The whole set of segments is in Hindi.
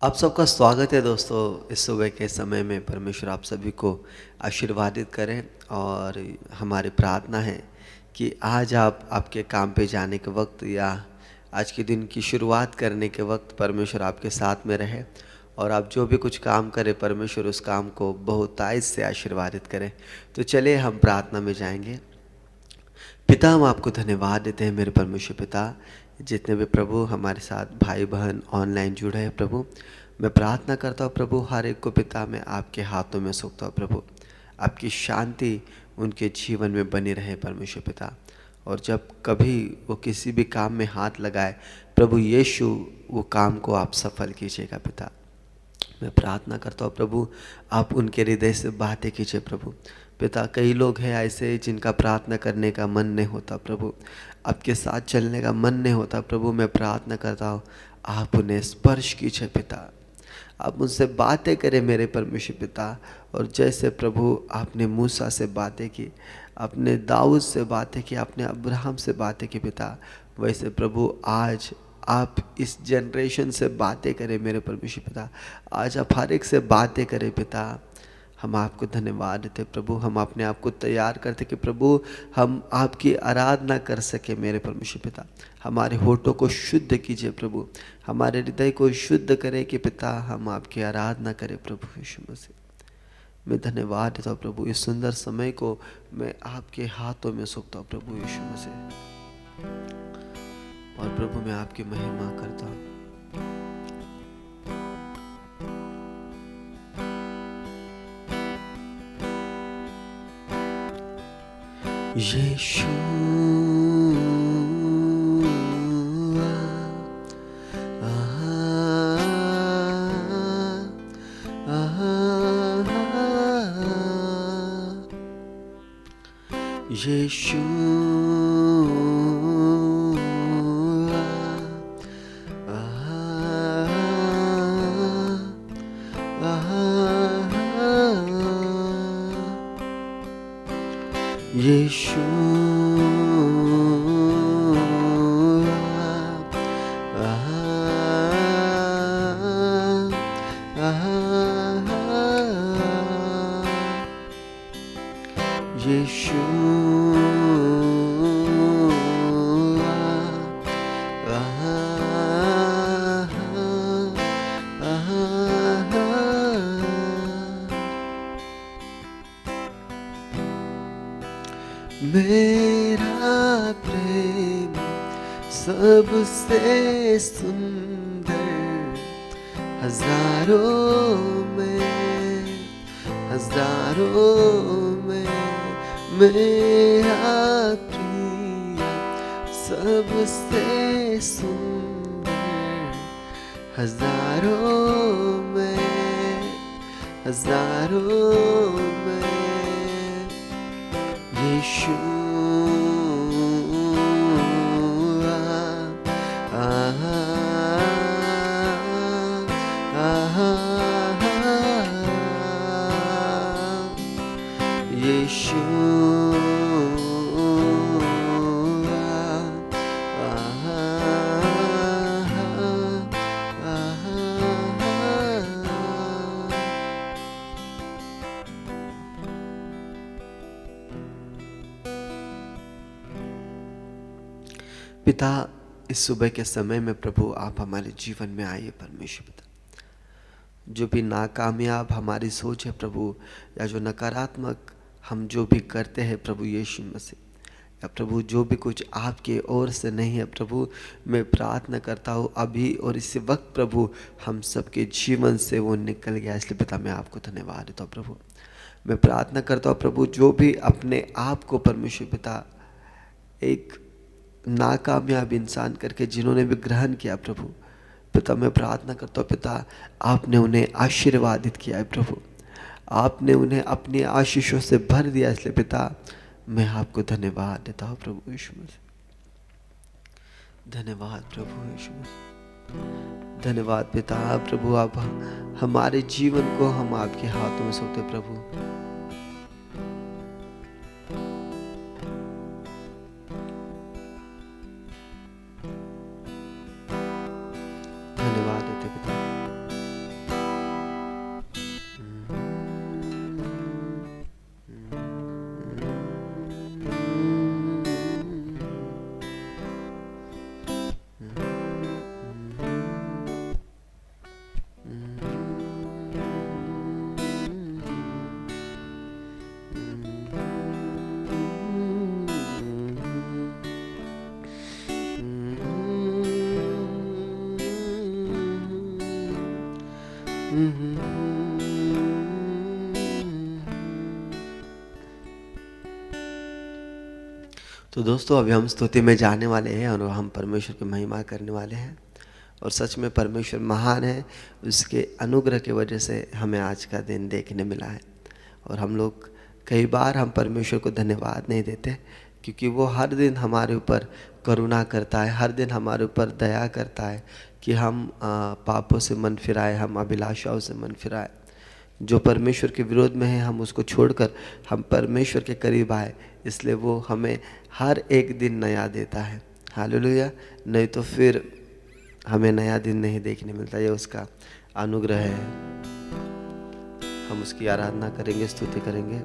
आप सबका स्वागत है दोस्तों। इस सुबह के समय में परमेश्वर आप सभी को आशीर्वादित करें। और हमारी प्रार्थना है कि आज आप आपके काम पे जाने के वक्त या आज के दिन की शुरुआत करने के वक्त परमेश्वर आपके साथ में रहे और आप जो भी कुछ काम करें परमेश्वर उस काम को बहुतायत से आशीर्वादित करें। तो चलिए हम प्रार्थना में जाएंगे। पिता, हम आपको धन्यवाद देते हैं मेरे परमेश्वर पिता, जितने भी प्रभु हमारे साथ भाई बहन ऑनलाइन जुड़े हैं प्रभु, मैं प्रार्थना करता हूँ प्रभु हर एक को पिता मैं आपके हाथों में सौंपता हूँ प्रभु। आपकी शांति उनके जीवन में बनी रहे परमेश्वर पिता। और जब कभी वो किसी भी काम में हाथ लगाए प्रभु यीशु, वो काम को आप सफल कीजिएगा पिता। मैं प्रार्थना करता हूँ प्रभु आप उनके हृदय से बातें कीजिए प्रभु। पिता, कई लोग हैं ऐसे जिनका प्रार्थना करने का मन नहीं होता प्रभु, आपके साथ चलने का मन नहीं होता प्रभु। मैं प्रार्थना करता हूँ आप उन्हें स्पर्श कीजिए पिता, आप उनसे बातें करें मेरे परमेश्वर पिता। और जैसे प्रभु आपने मूसा से बातें की, आपने दाऊद से बातें की, आपने अब्राहम से बातें की पिता, वैसे प्रभु आज आप इस जनरेशन से बातें करें मेरे परमेश्वर पिता। आज आप हर एक से बातें करें पिता। हम आपको धन्यवाद देते प्रभु, हम अपने आप को तैयार करते कि प्रभु हम आपकी आराधना कर सके मेरे परमेश्वर पिता। हमारे होठों को शुद्ध कीजिए प्रभु, हमारे हृदय को शुद्ध करें कि पिता हम आपकी आराधना करें प्रभु यीशु मसीह। मैं धन्यवाद देता हूँ प्रभु, इस सुंदर समय को मैं आपके हाथों में सौंपता हूँ प्रभु यीशु मसीह। और प्रभु मैं आपकी महिमा करता हूँ। यीशु यीशु यीशु यीशु मेरा प्रेम सबसे सुंदर हजारों में मेरा प्रिय सबसे सुंदर हजारों में यीशु यीशु पिता, इस सुबह के समय में प्रभु आप हमारे जीवन में आइए परमेश्वर पिता। जो भी नाकामयाब हमारी सोच है प्रभु, या जो नकारात्मक हम जो भी करते हैं प्रभु यीशु मसीह, या प्रभु जो भी कुछ आपके ओर से नहीं है प्रभु, मैं प्रार्थना करता हूँ अभी और इसी वक्त प्रभु हम सबके जीवन से वो निकल गया। इसलिए पिता मैं आपको धन्यवाद देता हूँ प्रभु। मैं प्रार्थना करता हूँ प्रभु जो भी अपने आप को परमेश्वर पिता एक नाकामयाब इंसान करके जिन्होंने भी ग्रहण किया प्रभु पिता, मैं प्रार्थना करता हूँ पिता आपने उन्हें आशीर्वादित किया है प्रभु, आपने उन्हें अपनी आशीषों से भर दिया। इसलिए पिता मैं आपको धन्यवाद देता हूँ प्रभु यीशु मसीह। धन्यवाद प्रभु यीशु मसीह, धन्यवाद पिता। प्रभु आप हमारे जीवन को हम आपके हाथों में सौंपते प्रभु। धन्यवाद देते पिता। तो दोस्तों अभी हम स्तुति में जाने वाले हैं और हम परमेश्वर की महिमा करने वाले हैं। और सच में परमेश्वर महान है, उसके अनुग्रह की वजह से हमें आज का दिन देखने मिला है। और हम लोग कई बार हम परमेश्वर को धन्यवाद नहीं देते, क्योंकि वो हर दिन हमारे ऊपर करुणा करता है, हर दिन हमारे ऊपर दया करता है कि हम पापों से मन फिराए, हम अभिलाषाओं से मन फिराए। जो परमेश्वर के विरोध में है हम उसको छोड़कर हम परमेश्वर के करीब आए, इसलिए वो हमें हर एक दिन नया देता है। हालेलुया। नहीं तो फिर हमें नया दिन नहीं देखने मिलता। ये उसका अनुग्रह है। हम उसकी आराधना करेंगे, स्तुति करेंगे।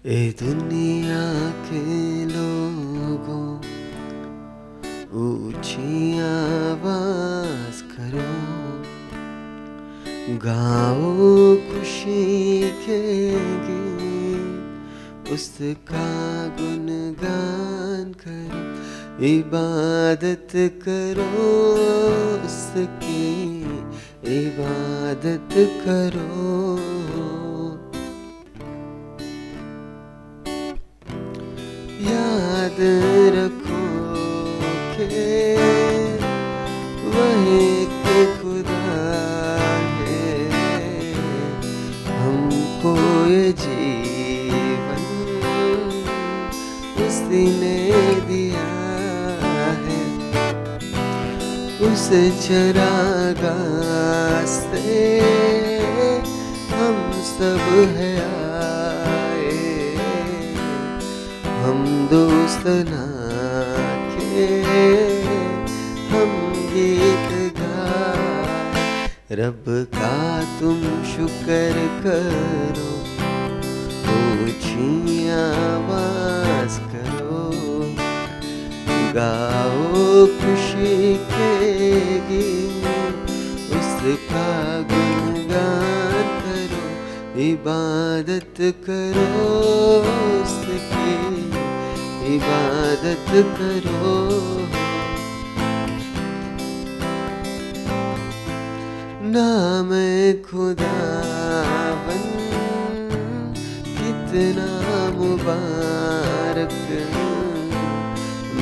ए दुनिया के लोगों, ऊंची आवाज करो, गाओ खुशी के गीत, उसका गुणगान करो, इबादत करो उसकी, इबादत करो। याद रखो कि वह एक खुदा है, हमको ये जीवन उसी ने दिया है। उस चरागाह से हम सब है आए, हम दोस्त ना के हम गीत गाए। रब का तुम शुक्र करो, ऊंची आवाज करो, गाओ खुशी के गीत, उसका गुणगान करो, इबादत करो उसकी, इबादत करो। नाम खुदावन कितना मुबारक,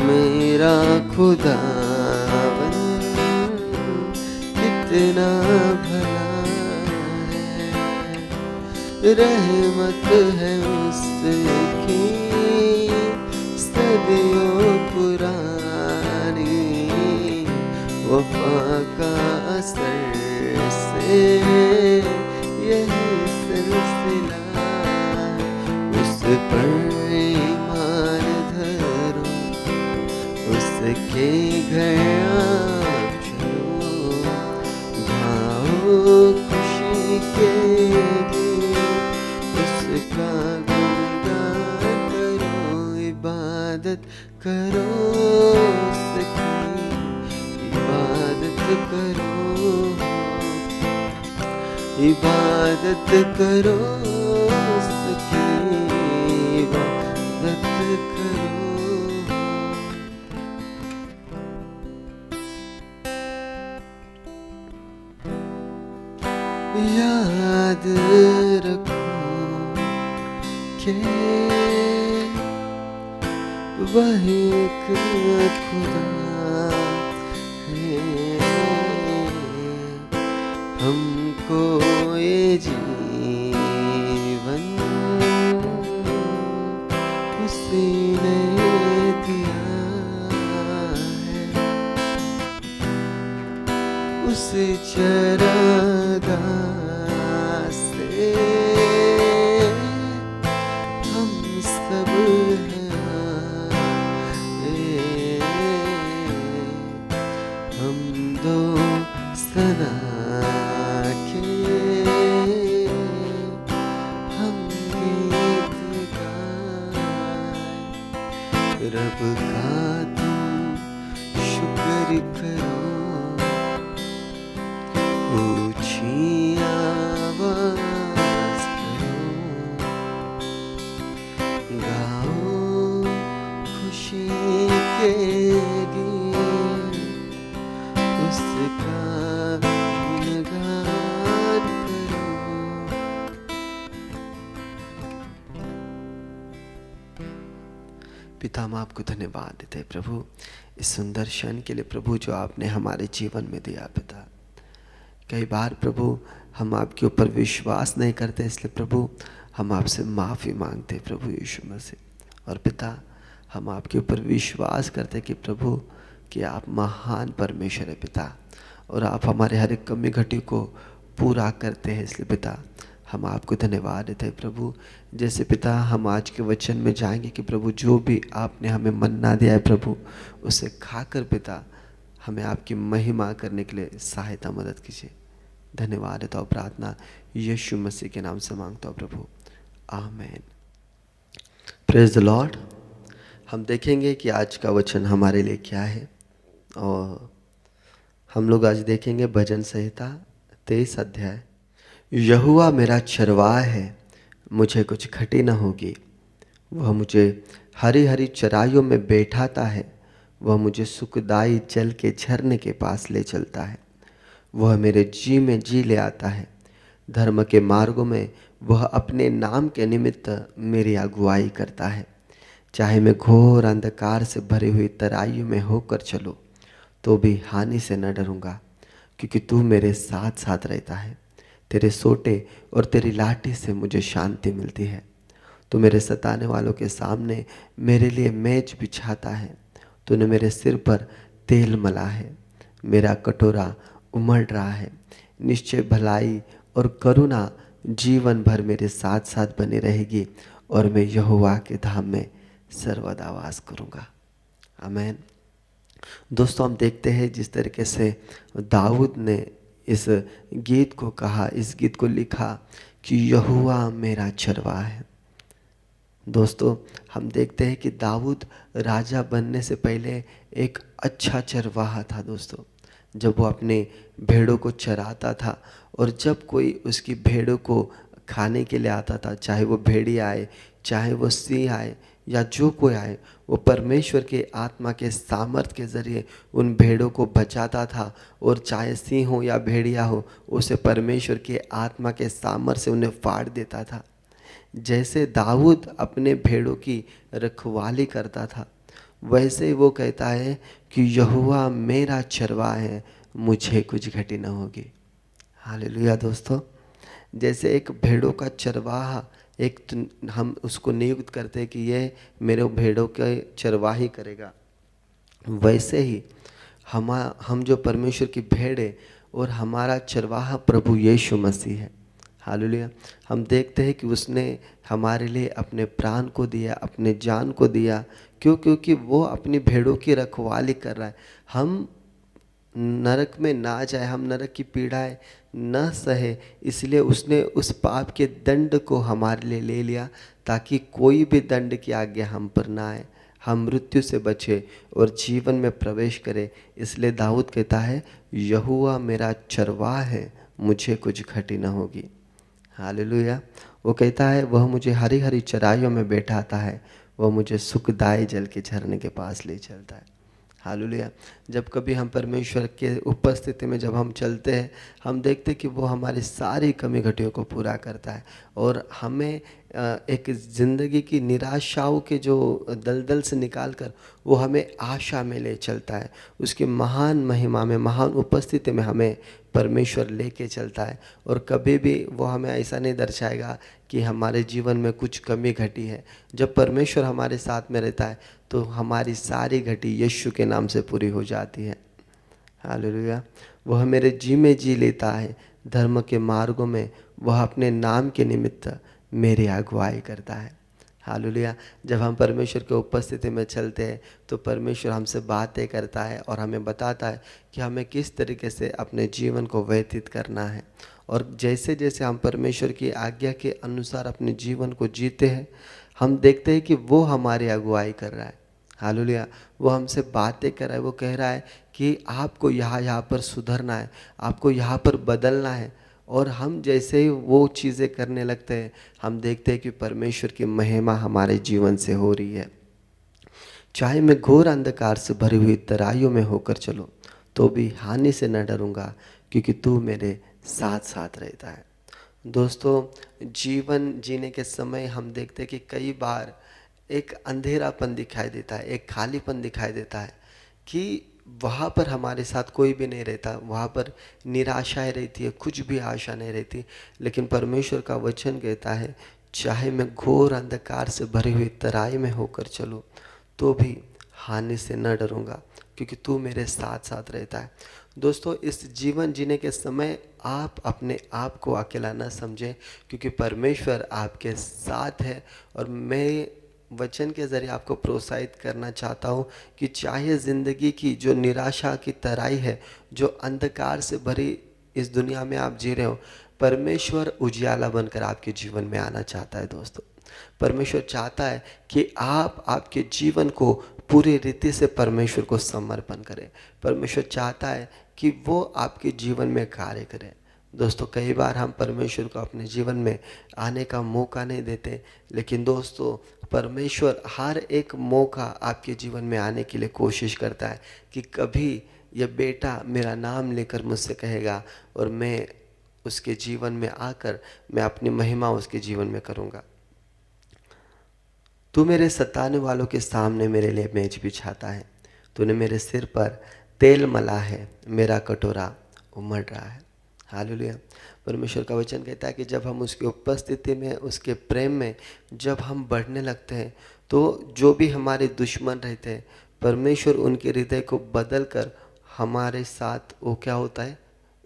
मेरा खुदावन कितना भला है। रहमत है उसकी सदियों पुरानी, वफा का असर से यही सिलसिला। उस पर ईमान धरो, उसके घर आप चलो, गाओ खुशी के गीत, उसका गुणगान करो, इबादत करो उसकी, इबादत करो, इबादत करो उसकी, इबादत करो। याद रखो कि वह एक खुदा है, हमको ये जीवन उसी ने दिया है। उस चरागाह से हम सब हैं आए, हम दो सना के हम गीत गाए। रब का तुम शुक्र करो, ऊंची आवाज करो, गाओ खुशी के गीत, उसका गुणगान करो। पिता, हम आपको धन्यवाद देते हैं प्रभु इस सुंदर क्षण के लिए प्रभु जो आपने हमारे जीवन में दिया। पिता, कई बार प्रभु हम आपके ऊपर विश्वास नहीं करते, इसलिए प्रभु हम आपसे माफ़ी मांगते हैं प्रभु यीशु मसीह। और पिता, हम आपके ऊपर विश्वास करते कि प्रभु कि आप महान परमेश्वर है पिता, और आप हमारे हर एक कमी घटी को पूरा करते हैं। इसलिए पिता हम आपको धन्यवाद देते हैं प्रभु। जैसे पिता हम आज के वचन में जाएंगे कि प्रभु जो भी आपने हमें मन्ना दिया है प्रभु, उसे खाकर पिता हमें आपकी महिमा करने के लिए सहायता मदद कीजिए। धन्यवाद देता हूँ, प्रार्थना यीशु मसीह के नाम से मांगता हूँ प्रभु, आमीन। Praise the Lord. हम देखेंगे कि आज का वचन हमारे लिए क्या है, और हम लोग आज देखेंगे भजन संहिता 23 अध्याय। यहोवा मेरा चरवाहा है, मुझे कुछ घटी न होगी। वह मुझे हरी हरी चराइयों में बैठाता है, वह मुझे सुखदाई जल के झरने के पास ले चलता है। वह मेरे जी में जी ले आता है, धर्म के मार्गों में वह अपने नाम के निमित्त मेरी अगुवाई करता है। चाहे मैं घोर अंधकार से भरी हुई तराइयों में होकर चलूं, तो भी हानि से न डरूंगा, क्योंकि तू मेरे साथ साथ रहता है। तेरे सोटे और तेरी लाठी से मुझे शांति मिलती है। तू मेरे सताने वालों के सामने मेरे लिए मेज बिछाता है। तूने मेरे सिर पर तेल मला है, मेरा कटोरा उमड़ रहा है। निश्चय भलाई और करुणा जीवन भर मेरे साथ साथ बनी रहेगी, और मैं यहोवा के धाम में सर्वदा वास करूँगा। आमीन। दोस्तों, हम देखते हैं जिस तरीके से दाऊद ने इस गीत को कहा, इस गीत को लिखा कि यहोवा मेरा चरवाहा है। दोस्तों, हम देखते हैं कि दाऊद राजा बनने से पहले एक अच्छा चरवाहा था। दोस्तों, जब वो अपने भेड़ों को चराता था, और जब कोई उसकी भेड़ों को खाने के लिए आता था, चाहे वो भेड़िया आए, चाहे वो सिंह आए, या जो कोई आए, वो परमेश्वर के आत्मा के सामर्थ्य के ज़रिए उन भेड़ों को बचाता था। और चाहे सिंह हो या भेड़िया हो, उसे परमेश्वर के आत्मा के सामर्थ्य से उन्हें फाड़ देता था। जैसे दाऊद अपने भेड़ों की रखवाली करता था, वैसे ही वो कहता है कि यहोवा मेरा चरवाहा है, मुझे कुछ घटी न होगी। हालेलुया। दोस्तों, जैसे एक भेड़ों का चरवाहा, हम उसको नियुक्त करते हैं कि ये मेरे भेड़ों के चरवाही करेगा, वैसे ही हम जो परमेश्वर की भेड़ है, और हमारा चरवाहा प्रभु यीशु मसीह है। हालेलुया। हम देखते हैं कि उसने हमारे लिए अपने प्राण को दिया, अपने जान को दिया। क्यों? क्योंकि वो अपनी भेड़ों की रखवाली कर रहा है। हम नरक में ना जाए, हम नरक की पीड़ाएं न सहे, इसलिए उसने उस पाप के दंड को हमारे लिए ले लिया, ताकि कोई भी दंड की आज्ञा हम पर ना आए, हम मृत्यु से बचे और जीवन में प्रवेश करें। इसलिए दाऊद कहता है, यहोवा मेरा चरवाहा है, मुझे कुछ घटी न होगी। हालेलुया। वो कहता है, वह मुझे हरी हरी चराइयों में बैठाता है, वह मुझे सुखदाई जल के झरने के पास ले चलता है। हालेलुया। जब कभी हम परमेश्वर के उपस्थिति में जब हम चलते हैं, हम देखते हैं कि वो हमारी सारी कमी घटियों को पूरा करता है, और हमें एक ज़िंदगी की निराशाओं के जो दलदल से निकाल कर वो हमें आशा में ले चलता है। उसकी महान महिमा में, महान उपस्थिति में हमें परमेश्वर लेके चलता है। और कभी भी वो हमें ऐसा नहीं दर्शाएगा कि हमारे जीवन में कुछ कमी घटी है। जब परमेश्वर हमारे साथ में रहता है, तो हमारी सारी घटी यीशु के नाम से पूरी हो जाती है। हालेलुया। वह मेरे जी में जी लेता है, धर्म के मार्गों में वह अपने नाम के निमित्त मेरी अगुवाई करता है। हालेलुया। जब हम परमेश्वर के उपस्थिति में चलते हैं, तो परमेश्वर हमसे बातें करता है और हमें बताता है कि हमें किस तरीके से अपने जीवन को व्यतीत करना है। और जैसे जैसे हम परमेश्वर की आज्ञा के अनुसार अपने जीवन को जीते हैं, हम देखते हैं कि वो हमारी अगुवाई कर रहा है। हालेलुया। वो हमसे बातें कर रहा है, वो कह रहा है कि आपको यहाँ पर सुधरना है, आपको यहाँ पर बदलना है। और हम जैसे ही वो चीज़ें करने लगते हैं, हम देखते हैं कि परमेश्वर की महिमा हमारे जीवन से हो रही है। चाहे मैं घोर अंधकार से भरी हुई तराइयों में होकर चलूं, तो भी हानि से न डरूंगा, क्योंकि तू मेरे साथ साथ रहता है। दोस्तों, जीवन जीने के समय हम देखते हैं कि कई बार एक अंधेरापन दिखाई देता है, एक खालीपन दिखाई देता है कि वहाँ पर हमारे साथ कोई भी नहीं रहता, वहाँ पर निराशाएं रहती है, कुछ भी आशा नहीं रहती। लेकिन परमेश्वर का वचन कहता है, चाहे मैं घोर अंधकार से भरी हुई तराई में होकर चलूँ, तो भी हानि से न डरूंगा, क्योंकि तू मेरे साथ साथ रहता है। दोस्तों, इस जीवन जीने के समय आप अपने आप को अकेला न समझें, क्योंकि परमेश्वर आपके साथ है। और मैं वचन के ज़रिए आपको प्रोत्साहित करना चाहता हूँ कि चाहे ज़िंदगी की जो निराशा की तराई है, जो अंधकार से भरी इस दुनिया में आप जी रहे हो, परमेश्वर उजियाला बनकर आपके जीवन में आना चाहता है। दोस्तों, परमेश्वर चाहता है कि आप आपके जीवन को पूरी रीति से परमेश्वर को समर्पण करें। परमेश्वर चाहता है कि वो आपके जीवन में कार्य करें। दोस्तों, कई बार हम परमेश्वर को अपने जीवन में आने का मौका नहीं देते, लेकिन दोस्तों, परमेश्वर हर एक मौका आपके जीवन में आने के लिए कोशिश करता है कि कभी यह बेटा मेरा नाम लेकर मुझसे कहेगा और मैं उसके जीवन में आकर मैं अपनी महिमा उसके जीवन में करूँगा। तू मेरे सताने वालों के सामने मेरे लिए मेज बिछाता है। तूने मेरे सिर पर तेल मला है, मेरा कटोरा उमड़ रहा है। हालेलुया। परमेश्वर का वचन कहता है कि जब हम उसकी उपस्थिति में, उसके प्रेम में जब हम बढ़ने लगते हैं, तो जो भी हमारे दुश्मन रहते हैं, परमेश्वर उनके हृदय को बदल कर हमारे साथ वो क्या होता है,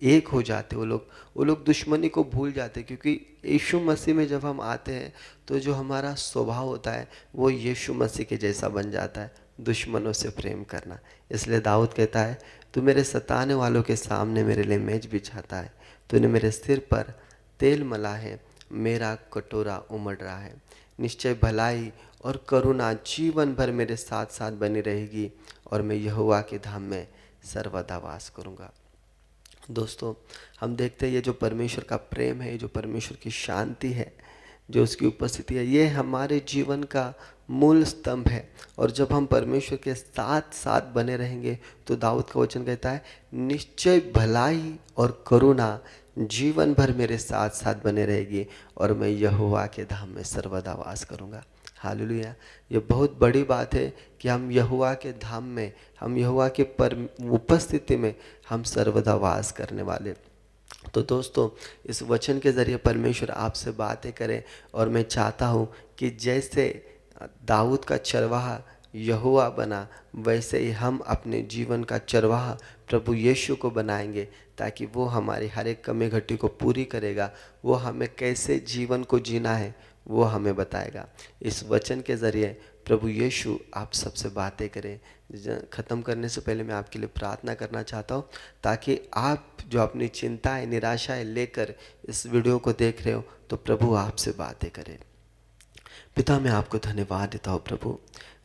एक हो जाते। वो लोग दुश्मनी को भूल जाते, क्योंकि यीशु मसीह में जब हम आते हैं, तो जो हमारा स्वभाव होता है वो यीशु मसीह के जैसा बन जाता है, दुश्मनों से प्रेम करना। इसलिए दाऊद कहता है, तू मेरे सताने वालों के सामने मेरे लिए मेज बिछाता है, तूने मेरे सिर पर तेल मला है, मेरा कटोरा उमड़ रहा है। निश्चय भलाई और करुणा जीवन भर मेरे साथ साथ बनी रहेगी, और मैं यहोवा के धाम में सर्वदा वास करूँगा। दोस्तों, हम देखते हैं ये जो परमेश्वर का प्रेम है, ये जो परमेश्वर की शांति है, जो उसकी उपस्थिति है, ये हमारे जीवन का मूल स्तंभ है। और जब हम परमेश्वर के साथ साथ बने रहेंगे, तो दाऊद का वचन कहता है, निश्चय भलाई और करुणा जीवन भर मेरे साथ साथ बने रहेगी, और मैं यहोवा के धाम में सर्वदा वास करूँगा। हालेलुया। ये बहुत बड़ी बात है कि हम यहोवा के धाम में, हम यहोवा के उपस्थिति में हम सर्वदा वास करने वाले। तो दोस्तों, इस वचन के ज़रिए परमेश्वर आपसे बातें करें, और मैं चाहता हूँ कि जैसे दाऊद का चरवाहा यहोवा बना, वैसे ही हम अपने जीवन का चरवाहा प्रभु यीशु को बनाएंगे, ताकि वो हमारी हर एक कमी घटी को पूरी करेगा। वो हमें कैसे जीवन को जीना है वो हमें बताएगा। इस वचन के ज़रिए प्रभु यीशु आप सबसे बातें करें। ख़त्म करने से पहले मैं आपके लिए प्रार्थना करना चाहता हूँ, ताकि आप जो अपनी चिंताएं, निराशाएं लेकर इस वीडियो को देख रहे हो, तो प्रभु आपसे बातें करें। पिता, मैं आपको धन्यवाद देता हूँ प्रभु,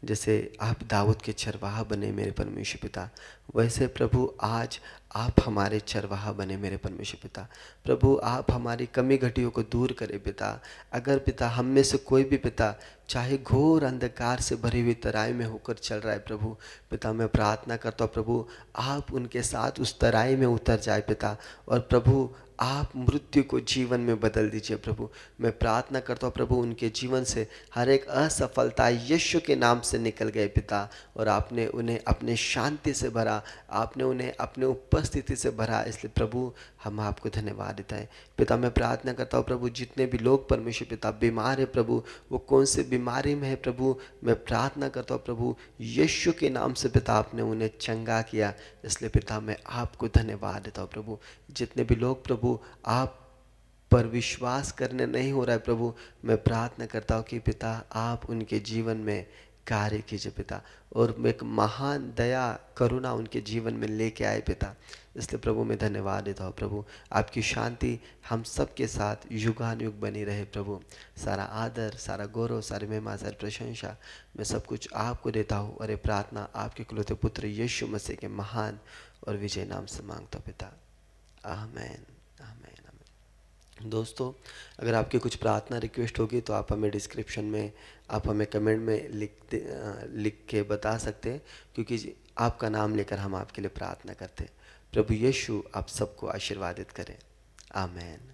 जैसे आप दाऊद के चरवाहा बने मेरे परमेश्वर पिता, वैसे प्रभु आज आप हमारे चरवाहा बने मेरे परमेश्वर पिता। प्रभु, आप हमारी कमी घटियों को दूर करें पिता। अगर पिता हम में से कोई भी पिता चाहे घोर अंधकार से भरी हुई तराई में होकर चल रहा है प्रभु, पिता मैं प्रार्थना करता हूँ प्रभु, आप उनके साथ उस तराई में उतर जाए पिता, और प्रभु आप मृत्यु को जीवन में बदल दीजिए प्रभु। मैं प्रार्थना करता हूँ प्रभु, उनके जीवन से हर एक असफलता यीशु के नाम से निकल गए पिता, और आपने उन्हें अपने शांति से भरा, आपने उन्हें अपने उपस्थिति से भरा। इसलिए प्रभु हम आपको धन्यवाद देते हैं पिता। मैं प्रार्थना करता हूँ प्रभु, जितने भी लोग परमेश्वर पिता बीमार है प्रभु, वो कौन से बीमारी में है प्रभु, मैं प्रार्थना करता हूँ प्रभु यीशु के नाम से पिता, आपने उन्हें चंगा किया। इसलिए पिता मैं आपको धन्यवाद देता हूँ प्रभु। जितने भी लोग प्रभु आप पर विश्वास करने नहीं हो रहा है प्रभु, मैं प्रार्थना करता हूँ कि पिता आप उनके जीवन में कार्य कीजिए पिता, और एक महान दया करुणा उनके जीवन में लेके आए पिता। इसलिए प्रभु मैं धन्यवाद देता हूँ प्रभु। आपकी शांति हम सब के साथ युगानुयुग बनी रहे प्रभु। सारा आदर, सारा गौरव, सारी महिमा, सारी प्रशंसा मैं सब कुछ आपको देता हूँ, और ये प्रार्थना आपके इकलौते पुत्र यीशु मसीह के महान और विजय नाम से मांगता हूँ पिता। आमीन, आमीन, आमीन। दोस्तों, अगर आपकी कुछ प्रार्थना रिक्वेस्ट होगी तो आप हमें डिस्क्रिप्शन में, आप हमें कमेंट में लिख के बता सकते हैं, क्योंकि आपका नाम लेकर हम आपके लिए प्रार्थना करते हैं। प्रभु यीशु आप सबको आशीर्वादित करें। आमीन।